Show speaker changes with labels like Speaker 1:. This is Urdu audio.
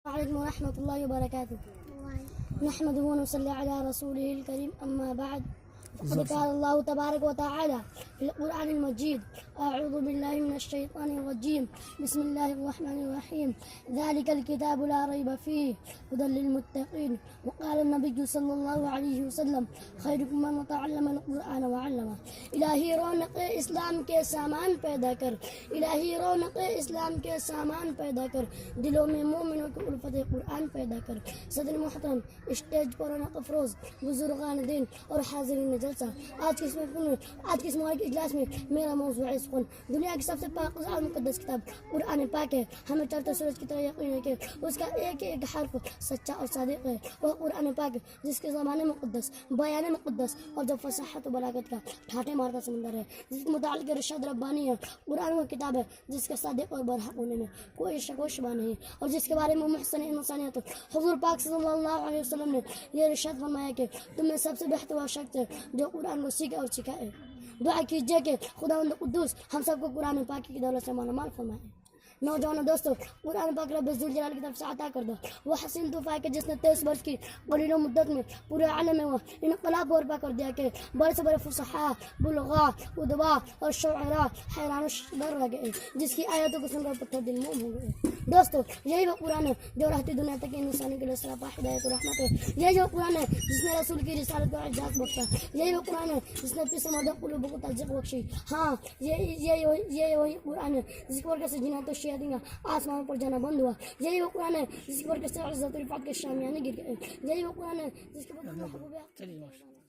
Speaker 1: عليكم ورحمة الله وبركاته. نحمده ونصلي على رسوله الكريم. أما بعد، فقد قال الله تبارك وتعالى في القرآن المجيد: أعوذ بالله من الشيطان الرجيم، بسم الله الرحمن الرحيم، ذلك الكتاب لا ريب فيه هدى للمتقين. وقال النبي صلی اللہ علیہ وسلم: خیرکم من تعلم القرآن وعلمه. الہی رونق اسلام کے سامان پیدا کر، الہی رونق اسلام کے سامان پیدا کر، دلوں میں مومنوں کی الفت قرآن پیدا کر. صدر محترم، اسٹیج پر رونق افروز بزرگان دین اور حاضرین جلسہ، آج کے اس مبارک اجلاس میں میرا موضوع ہے سکون. دنیا کی سب سے پاک اور مقدس کتاب قرآن پاک ہے. ہمیں چڑھتے سورج کی طرح یقین ہے کہ اس کا ایک ایک حرف سچا اور صادق ہے. وہ قرآن پاک ہے جس کے زبان مقدس، بیان مقدس اور جو فصاحت و بلاغت کا ٹھاٹھے مارتا سمندر ہے، جس کے متعلق رشاد ربانی ہے. قرآن وہ کتاب ہے جس کے صادق اور برحق ہونے میں کوئی شک و شبہ نہیں، اور جس کے بارے میں محسن انسانیت حضور پاک صلی اللہ علیہ وسلم نے یہ ارشاد فرمایا کہ تم میں سب سے بہتر وہ شخص ہے جو قرآن کو سیکھے اور سکھائے. دعا کیجئے کہ خداوند قدوس ہم سب کو قرآن پاک کی دولت سے مالا مال فرمائے. نوجوانوں دوستو، قرآن پاک رب ذوالجلال کی طرف سے عطا کردہ وہ حسین تحفہ ہے کہ جس نے 23 برس کی قلیل مدت میں پورے عالم میں وہ انقلاب برپا کر دیا کہ بڑے سے بڑے فصحاء، بلغاء، ادباء اور شعراء حیران و شدر رہ گئے، جس کی آیتوں کو سن کر پتھر دل موم ہو گئے. دوستو، یہی وہ قرآن ہے جو رہتی دنیا تک انسانی کے لیے سراپا ہدایت و رحمت ہے. یہی وہ قرآن ہے جس نے رسول کی رسالت کو اعزاز بخشا. یہی وہ قرآن ہے جس نے اپنی سمادہ قلوبوں کو تلزیق بخشی. ہاں، یہ وہی قرآن ہے جس کی برکت سے جنات و شیاطین آسمانوں پر جانا بند ہوا. یہی وہ قرآن ہے جس کی برکت سے عزت و رفعت کے شامیانے گر گئے. یہی وہ قرآن ہے جس کی برکت سے محبوب